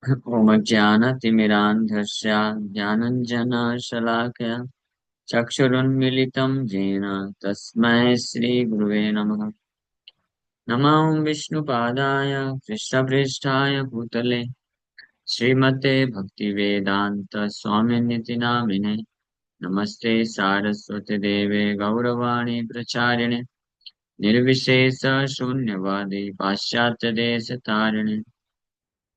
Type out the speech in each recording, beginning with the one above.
ओमज्ञानतिमिरान्धस्य ज्ञानञ्जनशलाकया चक्षुरुन्मिलितं येन तस्मै श्रीगुरुवे नमः। नमो विष्णुपादाय कृष्णप्रेष्ठाय भूतले श्रीमते भक्तिवेदान्त स्वामिनिति नामिने। नमस्ते सारस्वती देवे गौरवाणी प्रचारिणे निर्विशेष शून्यवादी पाश्चात्यदेशतारिणे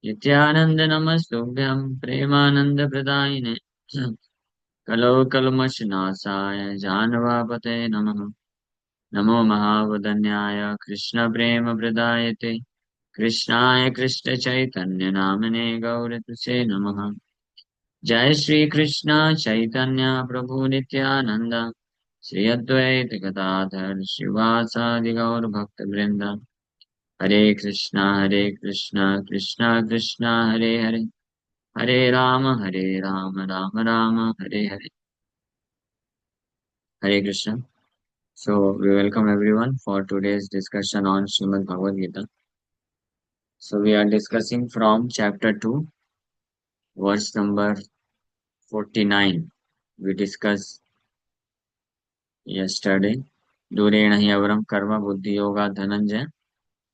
नित्यानंद नमस्तुभ्यं प्रेमानंदप्रदायिने कलो कल्मषनाशाय जानवापते नमः। नमो महावदन्याय कृष्णप्रेमप्रदायते कृष्णाय कृष्णचैतन्यनामने गौरतुसे नमः। जय श्री कृष्ण चैतन्य प्रभु नित्यानंद श्री अद्वैत गदाधर श्रीवासादि गौर भक्त वृंद। हरे Krishna Krishna Krishna Hare Hare Hare Ram Ram Ram Hare Hare. Hare Krishna. So we welcome everyone for today's discussion on Srimad Bhagavad Gita. So we are discussing from chapter 2, verse number 49. We discussed yesterday. दूरेण हि अवरम कर्म बुद्धि योगा धनंजय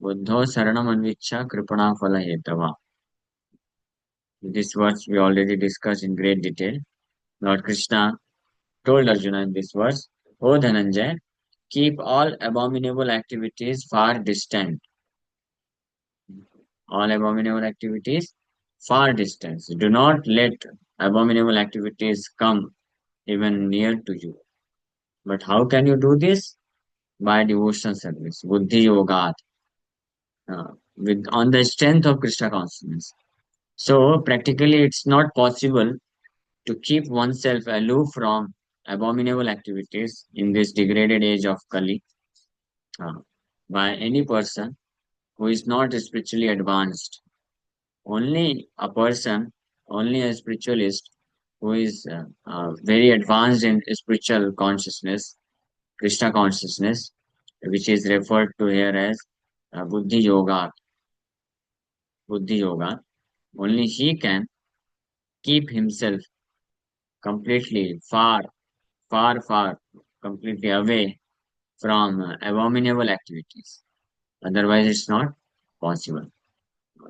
बुद्धो शरणम अन्विच्छ कृपणा फल हेतवा. This verse we already discussed in great detail. Lord Krishna told Arjuna in this verse, O Dhananjay, keep all abominable activities far distant. All abominable activities far distant. Do not let abominable activities come even near to you. But how can you do this? By devotional service, buddhi yoga, with on the strength of Krishna consciousness. So practically, it's not possible to keep oneself aloof from abominable activities in this degraded age of Kali uh, by any person who is not spiritually advanced. Only a person, only a spiritualist who is very advanced in spiritual consciousness, Krishna consciousness, which is referred to here as Buddhi Yoga, Buddhi Yoga, only he can keep himself completely far, completely away from abominable activities. Otherwise, it's not possible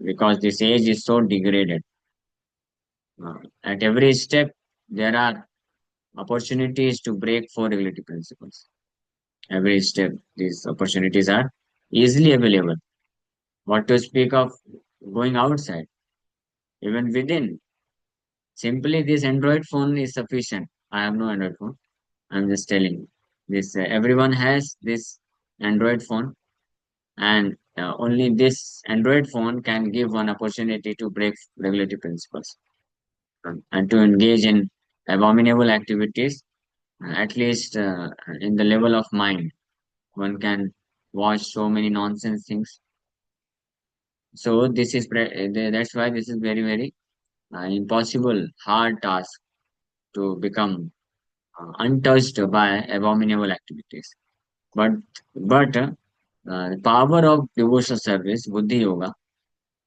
because this age is so degraded. At every step, there are opportunities to break four relative principles. Every step, these opportunities are easily available. What to speak of going outside, even within. Simply, this Android phone is sufficient. I have no Android phone. I'm just telling you. This everyone has this Android phone, and only this Android phone can give one opportunity to break regulative principles and to engage in abominable activities, at least in the level of mind. One can watch so many nonsense things. So that's why this is very impossible, hard task to become untouched by abominable activities. But the power of devotional service, buddhi yoga,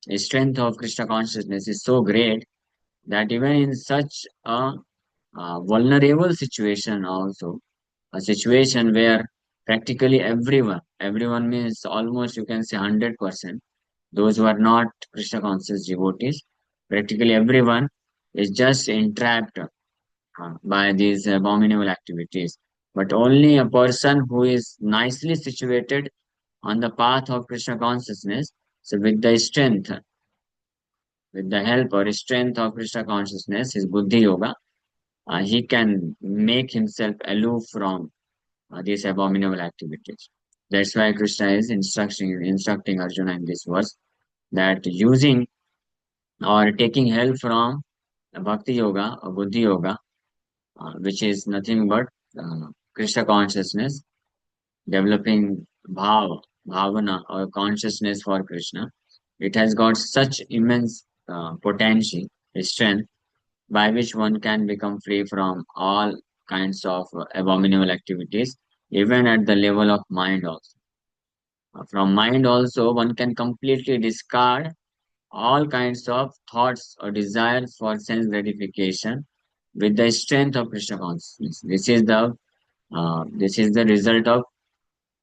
the strength of Krishna consciousness is so great that even in such a vulnerable situation, also a situation where practically everyone means almost you can say 100%, those who are not Krishna conscious devotees, practically everyone is just entrapped by these abominable activities. But only a person who is nicely situated on the path of Krishna consciousness, so with the help or strength of Krishna consciousness, his buddhi yoga, he can make himself aloof from these abominable activities. That's why Krishna is instructing Arjuna in this verse that using or taking help from bhakti yoga or buddhi yoga, which is nothing but Krishna consciousness, developing bhavana or consciousness for Krishna. It has got such immense potential, strength, by which one can become free from all kinds of abominable activities, even at the level of mind also. From mind also, one can completely discard all kinds of thoughts or desires for sense gratification with the strength of Krishna consciousness. This is the result of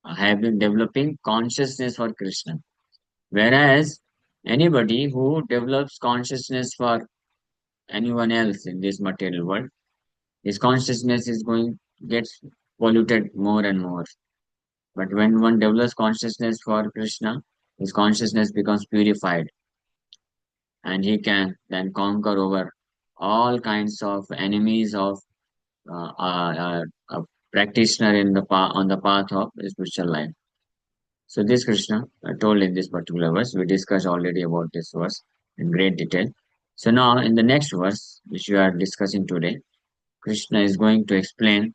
having developing consciousness for Krishna. Whereas anybody who develops consciousness for anyone else in this material world, his consciousness is going gets polluted more and more. But when one develops consciousness for Krishna, his consciousness becomes purified, and he can then conquer over all kinds of enemies of a practitioner on the path of spiritual life. So this Krishna told in this particular verse. We discussed already about this verse in great detail. So now in the next verse, which we are discussing today, Krishna is going to explain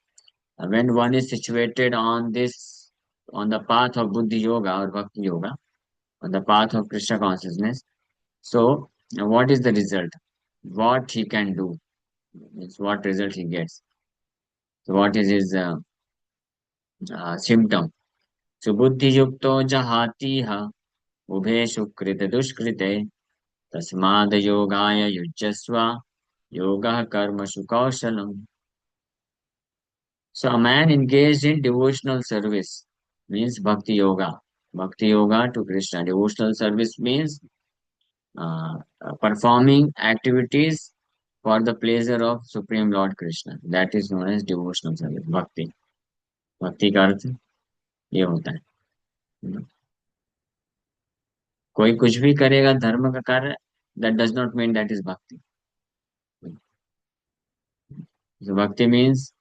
when one is situated on the path of Buddhi Yoga or Bhakti Yoga, on the path of Krishna consciousness. So what is the result? What he can do? Means what result he gets? So what is his symptom? So Buddhi Yukto Jahatiha Ubhe Sukrita Dushkrite Tasmad Yogaya Yujjasva Yoga Karmashu Kaushalam. So a man engaged in devotional service means bhakti yoga. Bhakti yoga to Krishna. Devotional service means performing activities for the pleasure of Supreme Lord Krishna. That is known as devotional service. Bhakti. भक्ति का अर्थ ये होता है। कोई कुछ भी करेगा धर्म का कार्य, that does not mean that is bhakti. So bhakti means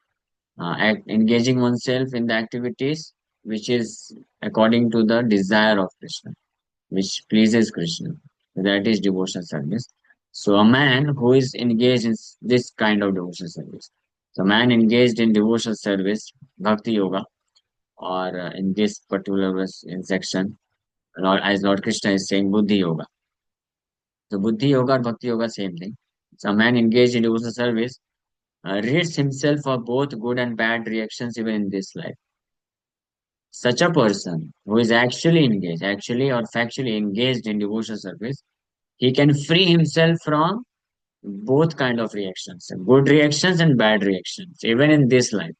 engaging oneself in the activities which is according to the desire of Krishna, which pleases Krishna. That is devotional service. So a man who is engaged in this kind of devotional service, so man engaged in devotional service, bhakti yoga, or in this particular verse in section, as Lord Krishna is saying, buddhi yoga. So buddhi yoga or bhakti yoga, same thing. So a man engaged in devotional service rids himself of both good and bad reactions even in this life. Such a person who is actually or factually engaged in devotional service, he can free himself from both kind of reactions, good reactions and bad reactions, even in this life.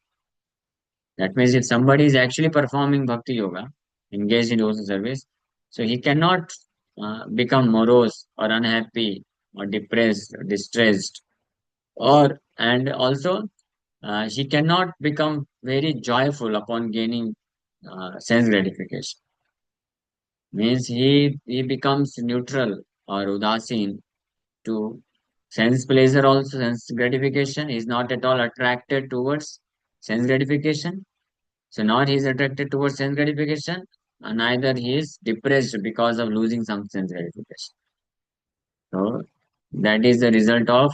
That means if somebody is actually performing bhakti yoga, engaged in devotional service, so he cannot become morose or unhappy or depressed or distressed, or and also he cannot become very joyful upon gaining sense gratification. Means he becomes neutral or udasin to sense pleasure, also sense gratification. He is not at all attracted towards sense gratification. So not he is attracted towards sense gratification, and neither he is depressed because of losing some sense gratification. So that is the result of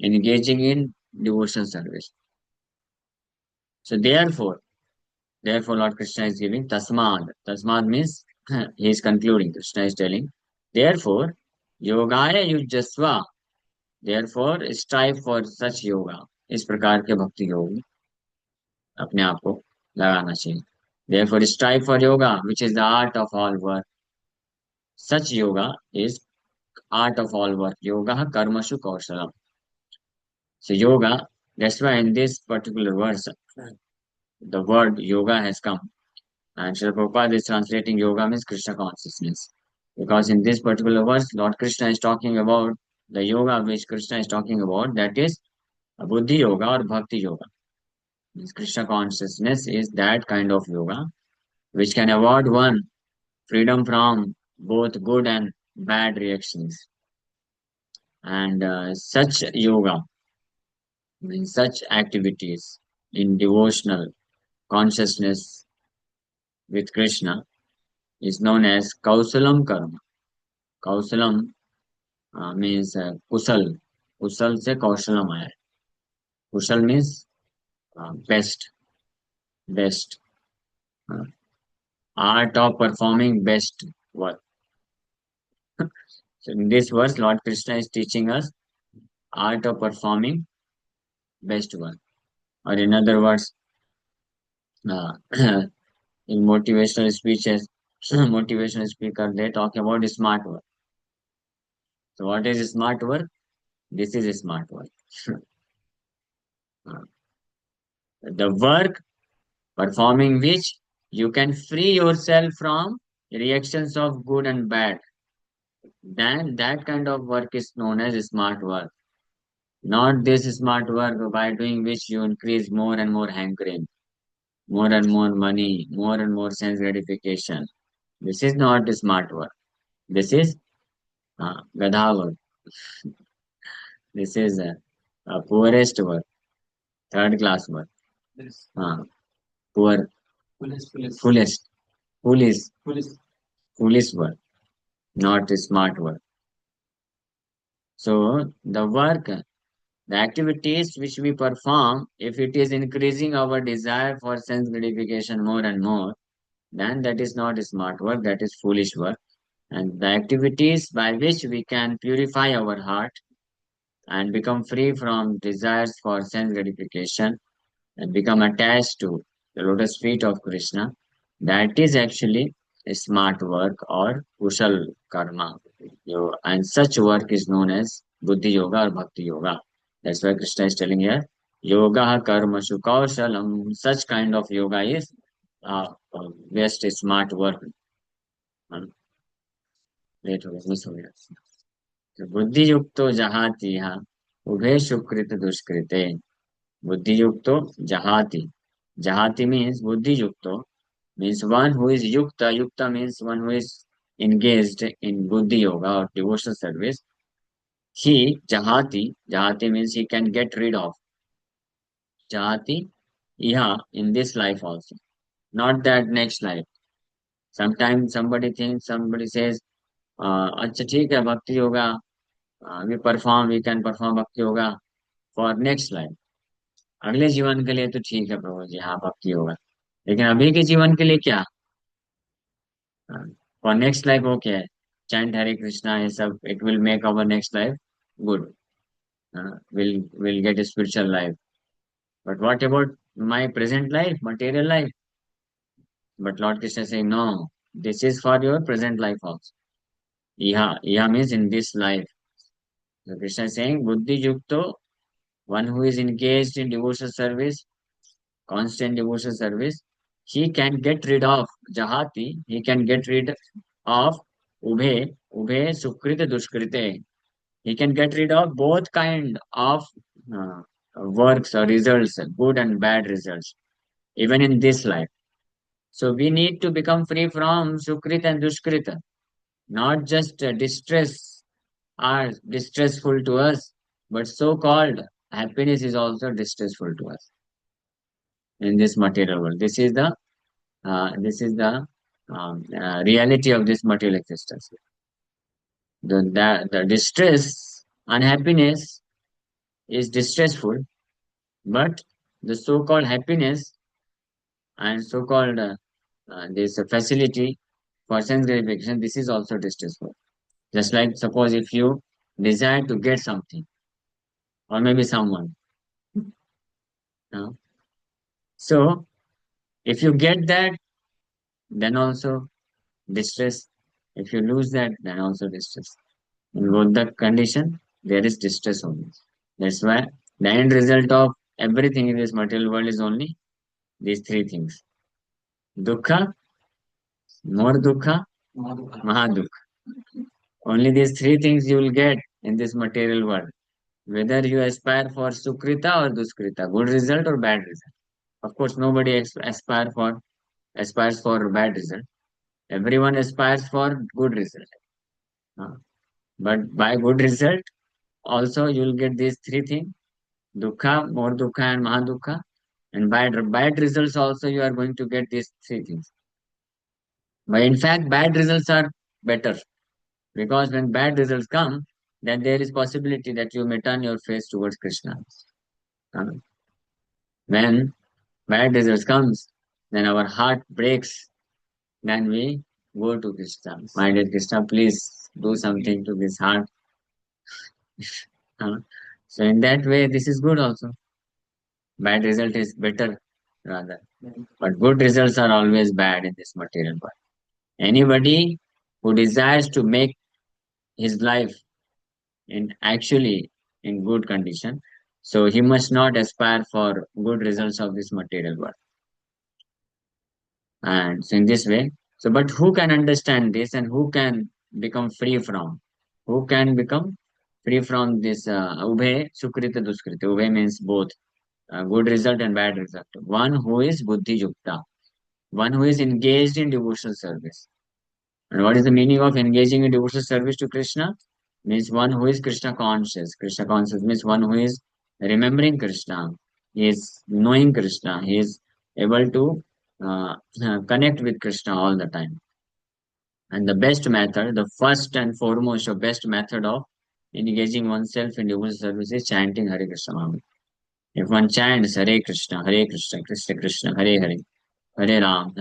engaging in devotional service. So therefore Lord Krishna is giving tasmad. Tasmad means he is concluding. Krishna is telling, therefore yogaya yujjasva. Therefore strive for such yoga. इस प्रकार के भक्ति योग में अपने आप को लगाना चाहिए. Therefore strive for yoga, which is the art of all work. Such yoga is art of all work. Yoga karmashu kaushalam. So yoga, that's why in this particular verse, the word yoga has come. And Srila Prabhupada is translating yoga means Krishna consciousness. Because in this particular verse, Lord Krishna is talking about the yoga which Krishna is talking about, that is Buddhi yoga or Bhakti yoga. Means Krishna consciousness is that kind of yoga which can award one freedom from both good and bad reactions. And such yoga, means such activities in devotional consciousness with Krishna is known as Kausalam Karma. Kausalam means kusal. Kusal से कौशलम आया है. Kushal means best, best. Uh, art of performing best work. So in this verse, Lord Krishna is teaching us art of performing best work. Or in other words, uh, in motivational speeches, motivational speaker, they talk about smart work. So what is smart work? This is smart work. Uh, the work performing which you can free yourself from reactions of good and bad. Then that kind of work is known as smart work. Not this smart work by doing which you increase more and more hankering, more and more money, more and more sense gratification. This is not smart work. This is gadha work. This is poorest work, third class work. Uh, poor, fullest, foolish, foolish work, not smart work. So the work, the activities which we perform, if it is increasing our desire for sense gratification more and more, then that is not smart work, that is foolish work. And the activities by which we can purify our heart and become free from desires for sense gratification and become attached to the lotus feet of Krishna, that is actually a smart work or kushal karma. And such work is known as buddhi yoga or bhakti yoga. That's why Krishna is telling here, yoga karma kaushalam. Such kind of yoga is best smart work. Um, Wait, miss हो गया. तो बुद्धि युक्तो जहाति यहाँ उभे सुकृत दुष्कृते buddhi yukto jahati. Jahati means buddhi yukto means one who is yukta. Yukta means one who is engaged in buddhi yoga or devotional service. He jahati. Jahati means he can get rid of. Jahati, yeah, in this life also, not that next life. Sometimes somebody thinks, somebody says, अच्छा ठीक है भक्ति yoga, we can perform भक्ति yoga for next life. अगले जीवन के लिए तो ठीक है प्रभु जी, हाँ भक्ति योगा, लेकिन अभी के जीवन के लिए क्या? फॉर नेक्स्ट लाइफ ओके है, चैंट हरे कृष्णा, ये सब it will make our next life good, will get spiritual life. But what about my present life, material life? But lord Krishna says no, this is for your present life also. यह means in this life. Krishna saying बुद्धि युक्तो, one who is engaged in devotional service, constant devotional service, he can get rid of jahati, he can get rid of ubhe, ubhe sukrita dushkrite. He can get rid of both kind of uh, works or results, good and bad results, even in this life. So we need to become free from sukrita and dushkrita. Not just distress are distressful to us, but so-called happiness is also distressful to us in this material world. This is the reality of this material existence. The distress, unhappiness is distressful, but the so-called happiness and so-called this facility for sense gratification, this is also distressful. Just like suppose if you desire to get something or maybe someone, uh, so if you get that, then also distress. If you lose that, then also distress. In both the condition, there is distress only. That's why the end result of everything in this material world is only these three things. Dukkha, more dukkha, mahadukha. Only these three things you will get in this material world. Whether you aspire for sukrita or duskrita, good result or bad result. Of course, nobody aspires for bad result. Everyone aspires for good result. Uh, But by good result, also you will get these three things: dukkha, more dukkha, and mahadukha. And bad results also you are going to get these three things. But in fact, bad results are better because when bad results come, then there is possibility that you may turn your face towards Krishna. Uh, When bad results comes, then our heart breaks. Then we go to Krishna. My dear Krishna, please do something to this heart. Uh, So in that way, this is good also. Bad result is better rather. But good results are always bad in this material world. Anybody who desires to make his life in actually in good condition. So he must not aspire for good results of this material world. And so in this way, so but who can understand this and who can become free from? Who can become free from this ubhe sukrita duskrita? Ubhe means both good result and bad result. One who is buddhi yukta, one who is engaged in devotional service. And what is the meaning of engaging in devotional service to Krishna? Means one who is Krishna conscious. Krishna conscious means one who is remembering Krishna. He is knowing Krishna. He is able to connect with Krishna all the time. And the best method, the first and foremost, or best method of engaging oneself in devotional service is chanting Hare Krishna Maha. If one chants Hare Krishna, Krishna Krishna, Hare Hare, Hare Ram,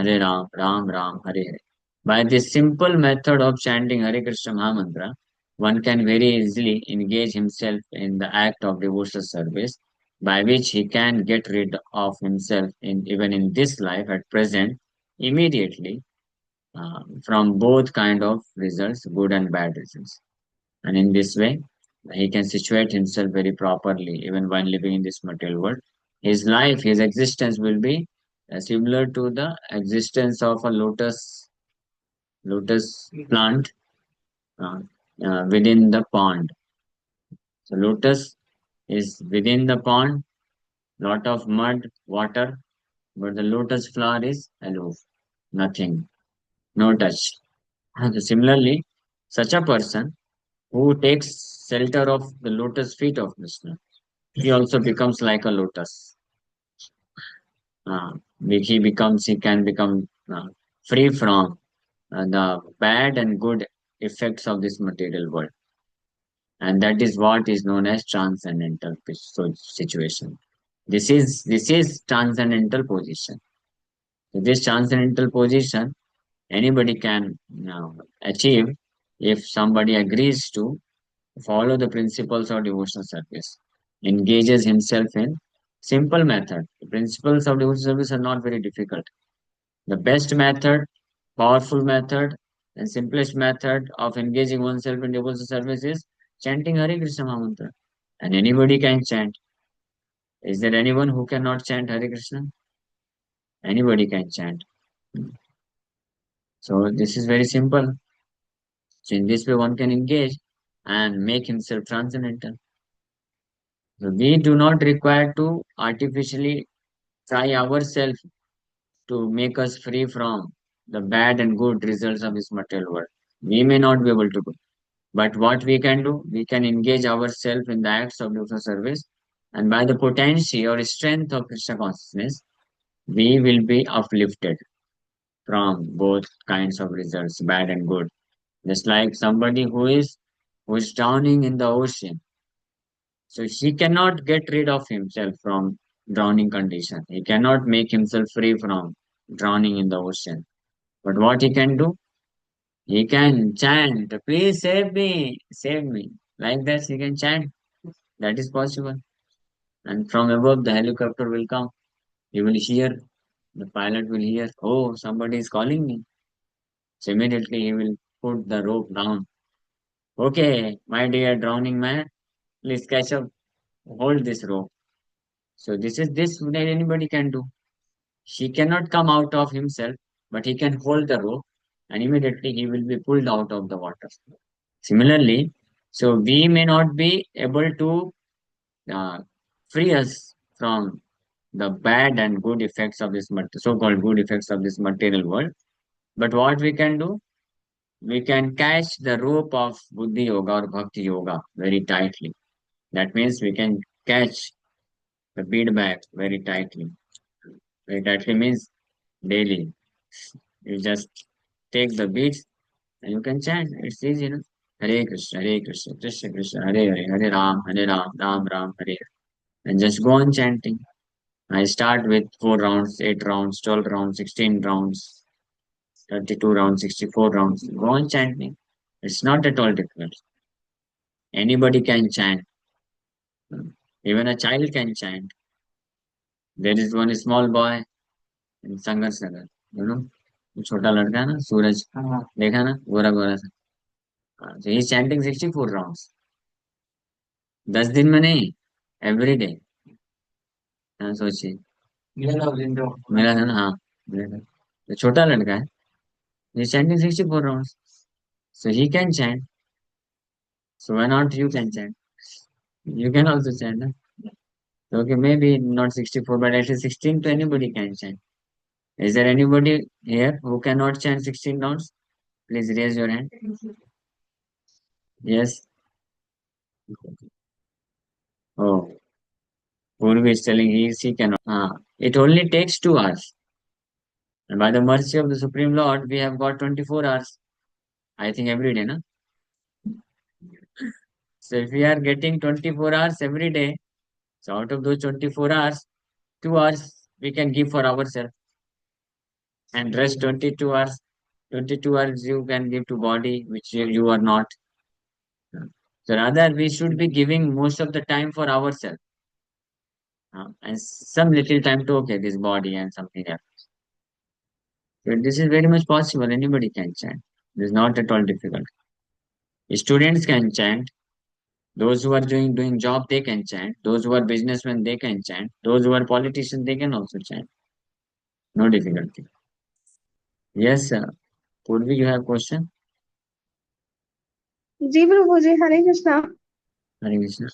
Ram Ram, Hare Hare. By this simple method of chanting Hare Krishna Mahamantra, one can very easily engage himself in the act of devotional service, by which he can get rid of himself in even in this life at present, immediately from both kind of results, good and bad results. And in this way, he can situate himself very properly, even while living in this material world. His life, his existence will be similar to the existence of a lotus plant uh, within the pond. So lotus is within the pond, lot of mud, water, but the lotus flower is aloof, nothing, no touch. And so similarly, such a person who takes shelter of the lotus feet of Krishna, he also becomes like a lotus. Uh, he can become free from the bad and good effects of this material world. And that is what is known as transcendental situation. This is transcendental position. So this transcendental position anybody can achieve if somebody agrees to follow the principles of devotional service, engages himself in simple method. The principles of devotional service are not very difficult. The best method, powerful method, and simplest method of engaging oneself in devotional service is chanting Hare Krishna Mahamantra. And anybody can chant. Is there anyone who cannot chant Hare Krishna? Anybody can chant. So this is very simple. So in this way, one can engage and make himself transcendental. So we do not require to artificially try ourselves to make us free from the bad and good results of this material world. We may not be able to do. But what we can do, we can engage ourselves in the acts of devotional service, and by the potency or strength of Krishna consciousness, we will be uplifted from both kinds of results, bad and good. Just like somebody who is drowning in the ocean, so he cannot get rid of himself from drowning condition. He cannot make himself free from drowning in the ocean. But what he can do, he can chant, please save me, save me. Like that, he can chant. That is possible. And from above, the helicopter will come. He will hear, the pilot will hear, oh, somebody is calling me. So immediately he will put the rope down. Okay, my dear drowning man, please catch up, hold this rope. So this that anybody can do. He cannot come out of himself, but he can hold the rope and immediately he will be pulled out of the water. Similarly, so we may not be able to uh, free us from the bad and good effects of this so-called good effects of this material world. But what we can do, we can catch the rope of Buddhi Yoga or Bhakti Yoga very tightly. That means we can catch the bead bag very tightly. Very tightly means daily. You just take the beads and you can chant. It's easy, no? Hare Krishna, Krishna Krishna, Hare Hare, Hare Ram, Ram Ram, Hare Hare. And just go on chanting. I start with 4 rounds, 8 rounds, 12 rounds, 16 rounds, 32 rounds, 64 rounds. Go on chanting. It's not at all difficult. Anybody can chant. Even a child can chant. There is one small boy in Sangar Sagar, you know, वो छोटा लड़का है ना सूरज देखा ना गोरा गोरा सा. So he's chanting 64 rounds. 10 दिन में नहीं, एवरी डे। हाँ सोचिए। मेरा था ना, हाँ मेरा था। तो छोटा लड़का है, he is chanting 64 rounds, so he can chant. So why not you can chant? You can also chant. Huh? So, okay, maybe not 64, but at least 16 to anybody can chant. Is there anybody here who cannot chant 16 rounds? Please raise your hand. Yes. Oh, Purvi is telling he cannot. It only takes 2 hours. And by the mercy of the Supreme Lord, we have got 24 hours. I think every day, na? So if we are getting 24 hours every day, so out of those 24 hours, 2 hours we can give for ourselves, and rest 22 hours, 22 hours you can give to body, which you are not. So rather, we should be giving most of the time for ourselves, and some little time to okay this body and something else. So this is very much possible. Anybody can chant. It is not at all difficult. Students can chant. Those who are doing job, they can chant. Those who are businessmen, they can chant. Those who are politicians, they can also chant. No difficulty. Yes, sir. Purvi, you have question? जी Prabhu ji, Hare Krishna. Hare Krishna.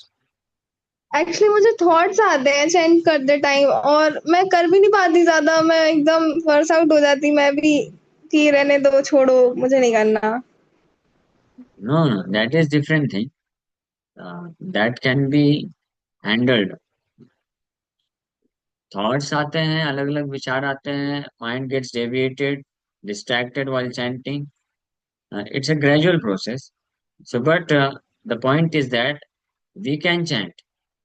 Actually मुझे thoughts आते हैं chant करते time, और मैं कर भी नहीं पाती ज्यादा, मैं एकदम वर्स आउट हो जाती मैं भी कि रहने दो, छोड़ो, मुझे नहीं करना। No, no, that is different thing. That can be handled. Thoughts आते हैं, अलग अलग विचार आते हैं, mind gets deviated, distracted while chanting. It's a gradual process. So, but the point is that we can chant.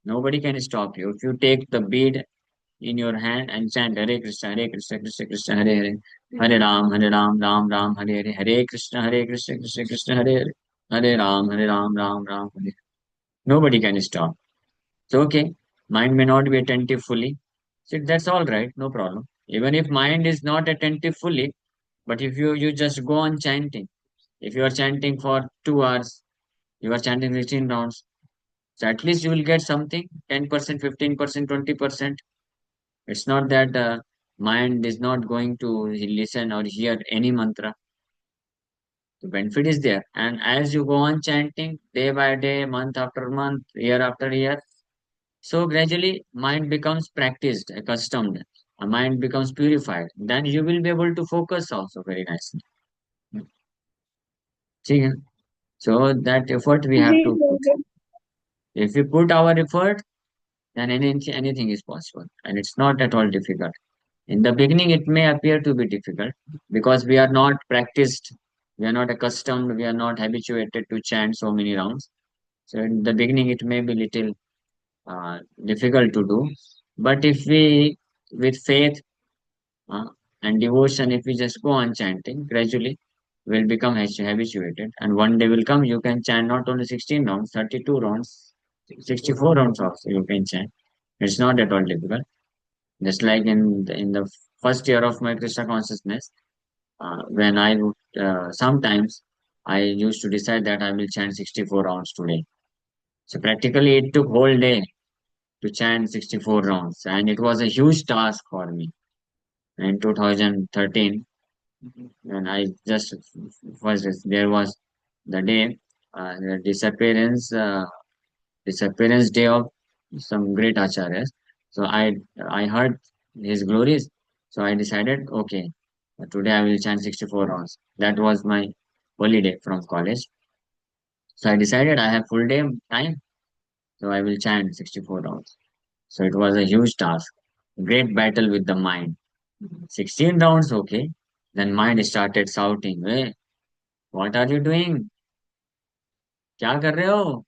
Nobody can stop you. If you take the bead in your hand and chant Hare Krishna, Krishna Krishna, Hare Hare, Hare Ram, Ram Ram, Hare Hare, Hare Krishna, Krishna Krishna, Hare Hare, Hare Ram, Ram Ram, Hare. Nobody can stop. So, okay, mind may not be attentive fully. So that's all right, no problem. Even if mind is not attentive fully, but if you just go on chanting, if you are chanting for 2 hours, you are chanting 16 rounds, so at least you will get something, 10%, 15%, 20%. It's not that mind is not going to listen or hear any mantra. The benefit is there. And as you go on chanting day by day, month after month, year after year, so gradually, mind becomes practiced, accustomed. A mind becomes purified. Then you will be able to focus also very nicely. ठीक है? So that effort we have ji to put. Prabhu If we put our effort, then anything is possible, and it's not at all difficult. In the beginning, it may appear to be difficult because we are not practiced, we are not accustomed, we are not habituated to chant so many rounds. So in the beginning, it may be little difficult to do. But if we, with faith uh, and devotion, if we just go on chanting, gradually will become habituated. And one day will come, you can chant not only 16 rounds, 32 rounds, 64 rounds also you can chant. It's not at all difficult. Just like in the first year of my Krishna consciousness, when I would, sometimes I used to decide that I will chant 64 rounds today. So practically it took whole day to chant 64 rounds, and it was a huge task for me in 2013. And I just first there was the day, the disappearance day of some great acharyas. So I heard his glories. So I decided, okay, today I will chant 64 rounds. That was my holiday from college. So I decided I have full day time, so I will chant 64 rounds. So it was a huge task, great battle with the mind. 16 rounds, okay. Then mind started shouting, hey, what are you doing? क्या कर रहे हो?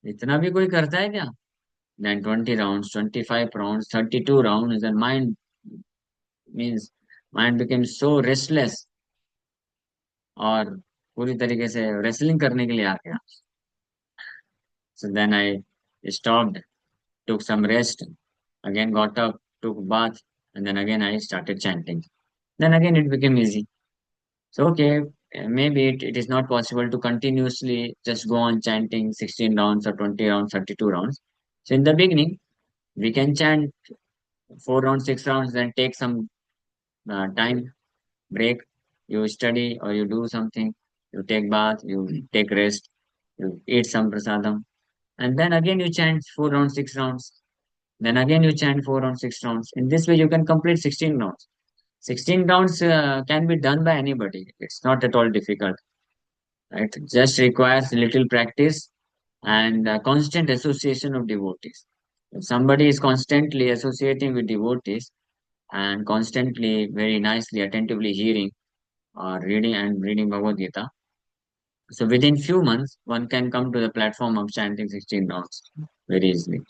इतना भी कोई करता है क्या? Then 20 rounds, 25 rounds, 32 rounds, and mind became so restless और पूरी तरीके से wrestling करने के लिए आ गया. So then I stopped, took some rest, again got up, took bath, and then again I started chanting. Then again it became easy. So okay, maybe it is not possible to continuously just go on chanting 16 rounds or 20 rounds, 32 rounds. So in the beginning, we can chant 4 rounds, 6 rounds, then take some time break. You study or you do something. You take bath, you take rest, you eat some prasadam, and then again you chant 4 rounds, 6 rounds. Then again you chant 4 rounds, 6 rounds. In this way, you can complete 16 rounds. 16 rounds can be done by anybody. It's not at all difficult. It just requires little practice and constant association of devotees. If somebody is constantly associating with devotees and constantly, very nicely, attentively hearing or reading Bhagavad Gita, so within few months, one can come to the platform of chanting 16 rounds very easily.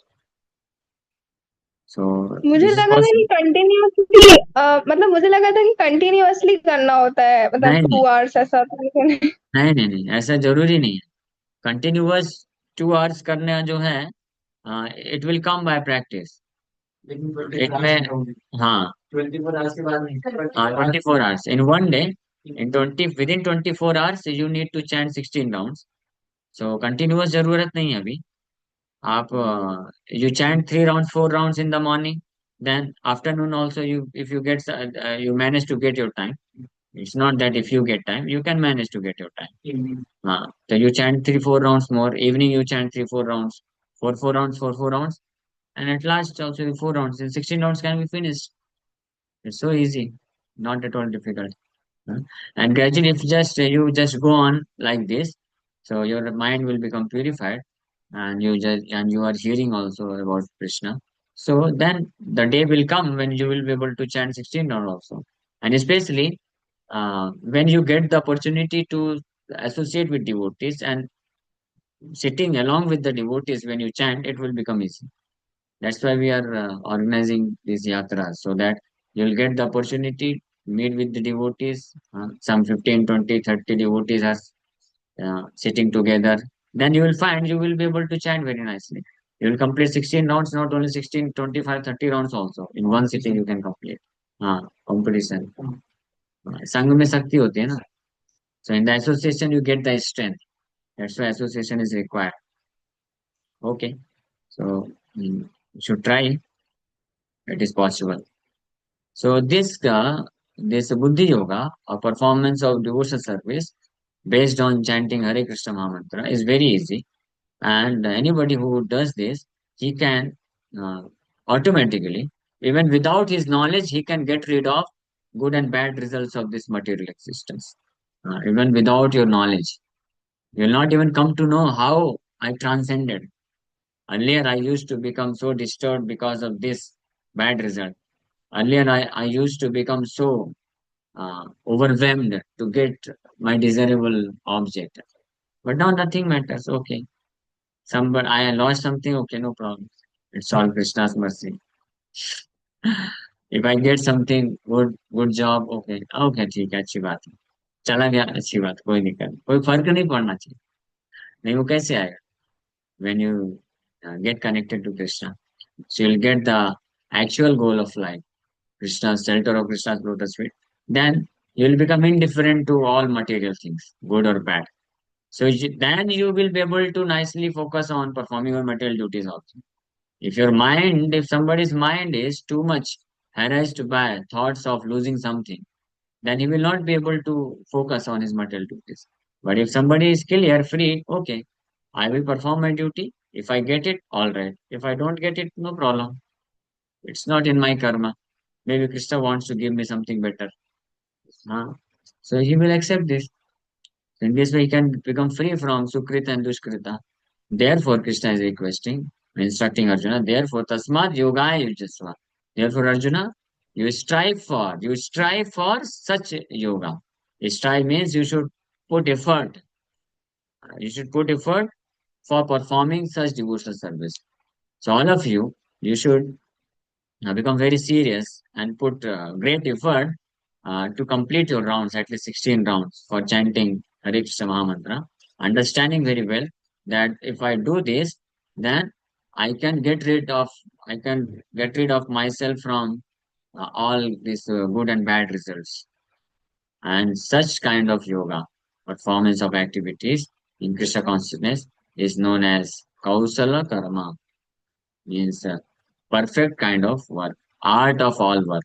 So मुझे this is लगा था कि possible. Continuously मतलब मुझे लगा था कि continuously करना होता है मतलब नहीं नहीं 2 आवर्स ऐसा था लेकिन नहीं नहीं नहीं, ऐसा जरूरी नहीं है. कंटिन्यूअस 2 hours करना जो है, it will come by practice. इसमें हाँ, 24 hours के बाद नहीं. हाँ, 24 hours in one day. In 20 within 24 hours you need to chant 16 rounds. So continuous जरूरत नहीं है अभी. आप you chant 3 rounds, 4 rounds in the morning. Then afternoon also, if you get you manage to get your time. It's not that if you get time, you can manage to get your time. So you chant 3 4 rounds more. Evening you chant 3 4 rounds, 4 4 rounds, 4 4 rounds, and at last also the 4 rounds. And 16 rounds can be finished. It's so easy, not at all difficult. Huh? And gradually, if just you just go on like this, so your mind will become purified, and you are hearing also about Krishna. So then the day will come when you will be able to chant 16 rounds also, and especially when you get the opportunity to associate with devotees and sitting along with the devotees when you chant, it will become easy. That's why we are organizing these yatras so that you'll get the opportunity to meet with the devotees. Some 15, 20, 30 devotees are sitting together. Then you will find you will be able to chant very nicely. You will complete 16 rounds, not only 16, 25, 30 rounds also. In one sitting, you can complete. Competition. संघ में शक्ति होती है ना. So in the association, you get the strength. That's why association is required. Okay. So you should try. It is possible. So this Buddhi Yoga or performance of devotional service based on chanting Hare Krishna Mahamantra is very easy, and anybody who does this, he can uh, automatically, even without his knowledge, he can get rid of good and bad results of this material existence. Even without your knowledge, you will not even come to know how I transcended. Earlier, I used to become so disturbed because of this bad result. Earlier, I used to become so overwhelmed to get my desirable object. But now nothing matters. Okay. Somebody, I lost something. Okay, no problem. It's all Krishna's mercy. If I get something good job, okay, okay, ठीक है, अच्छी बात है. चला गया, अच्छी बात, कोई दिक्कत नहीं, कोई फर्क नहीं पड़ना चाहिए. नहीं, वो कैसे आएगा? When you get connected to Krishna, so you'll get the actual goal of life, Krishna's shelter or Krishna's lotus feet. Then you'll become indifferent to all material things, good or bad. So then you will be able to nicely focus on performing your material duties also. If somebody's mind is too much harassed by thoughts of losing something, then he will not be able to focus on his material duties. But if somebody is clear, free, okay, I will perform my duty. If I get it, all right. If I don't get it, no problem. It's not in my karma. Maybe Krishna wants to give me something better. Huh? So he will accept this. In this way, he can become free from Sukrita and Dushkrita. Therefore, Krishna is requesting, instructing Arjuna, therefore, Tasmat Yogaya Yujasva. Therefore, Arjuna, you strive for such yoga. Strive means you should put effort. You should put effort for performing such devotional service. So, all of you, you should become very serious and put great effort to complete your rounds, at least 16 rounds for chanting Hare Krishna Mahamantra, understanding very well that if I do this, then I can get rid of I can get rid of myself from all these good and bad results. And such kind of yoga, performance of activities in Krishna consciousness, is known as Kausala Karma, means perfect kind of work, art of all work.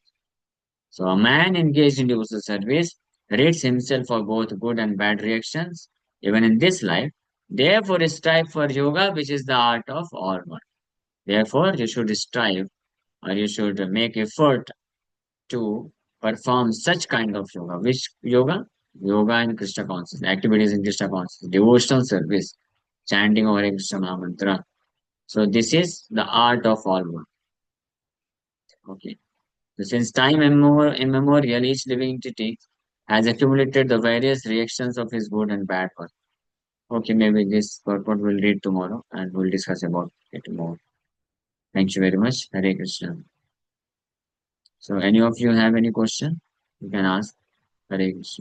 So a man engaged in devotional service rates himself for both good and bad reactions, even in this life. Therefore, strive for yoga, which is the art of all work. Therefore, you should strive or you should make effort to perform such kind of yoga. Which yoga? Yoga in Krishna consciousness, activities in Krishna consciousness, devotional service, chanting over a Krishna Maha mantra. So this is the art of all work. Okay. So since time immemorial, each living entity has accumulated the various reactions of his good and bad work. Okay, maybe this purport we'll read tomorrow and we'll discuss about it more. Thank you very much. Hare Krishna. So any of you have any question? You can ask. Hare Krishna.